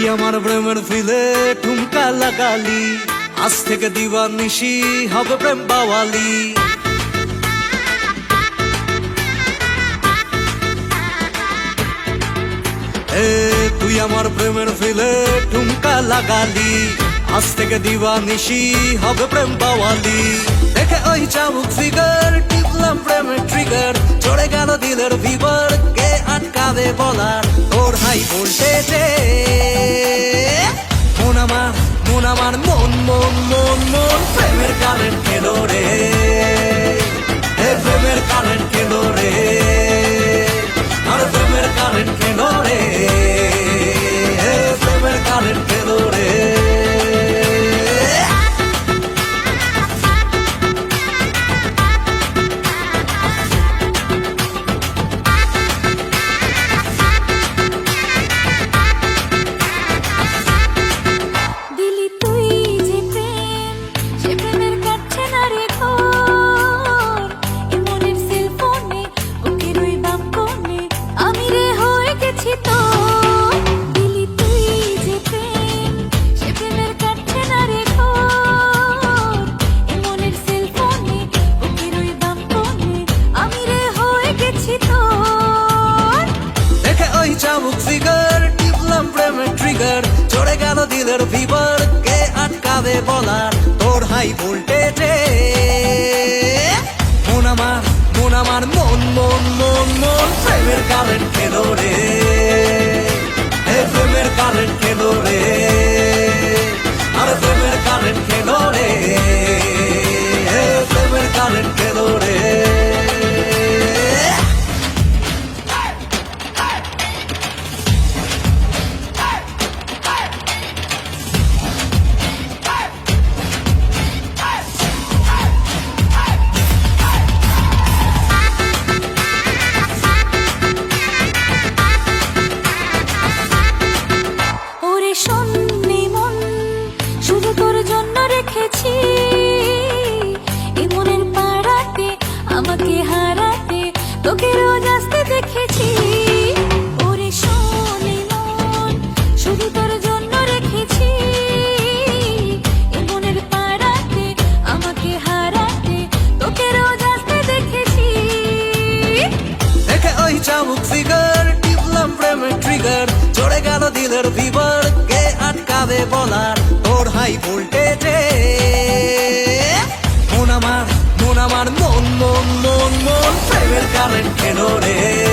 তুই আমার প্রেমের ফিলে ঠুমকা লাগালি, আজ থেকে দিবানিশি হবে প্রেম বাওয়ালি। তুই আমার প্রেমের ফিলে ঠুমকা লাগালি, আজ থেকে দিবানিশি হবে প্রেম বাওয়ালি। দেখে ওই চাবুক ফিগার টিপলাম প্রেমের ট্রিগার, চড়ে গেল দিলের ভিবার, কে আটকাবে বলার তোর হাই ভোল্টেজে। মন আমার মন আমার মন মন মন মন প্রেমের কারেন্ট খেলো রে, প্রেমের কারেন্ট খেলো রে, আর প্রেমের কারেন্ট খেলো রে, প্রেমের কারেন্ট খেলো রে। চাবুক ফিগার টিপলাম প্রেমের ট্রিগার, চড়ে গেল দিলের ভিবার, কে আটকাবে বলার তোর হাই ভোল্টেজে। মন আমার মন আমার মন মন মন মন প্রেমের কারেন্ট খেলো রে, প্রেমের কারেন্ট খেলো রে, আর প্রেমের কারেন্ট খেলো রে, প্রেমের কারেন্ট খেলো রে। আমাকে হারাতে তোকে রোজ আসতে দেখেছি, ওরে শোনে মন শুধু তোর জন্য রেখেছি। মনের পাড়াতে আমাকে হারাতে তোকে রোজ আসতে দেখেছি। দেখে ওই চাবুক ফিগার টিপলাম প্রেমের ট্রিগার, চড়ে গেল দিলের ভিবার, কে আটকাবে বলার তোর হাই ভোল্টেজে। মন আমার মন আমার মন মন মন প্রেমের কারেন্ট খেলো রে।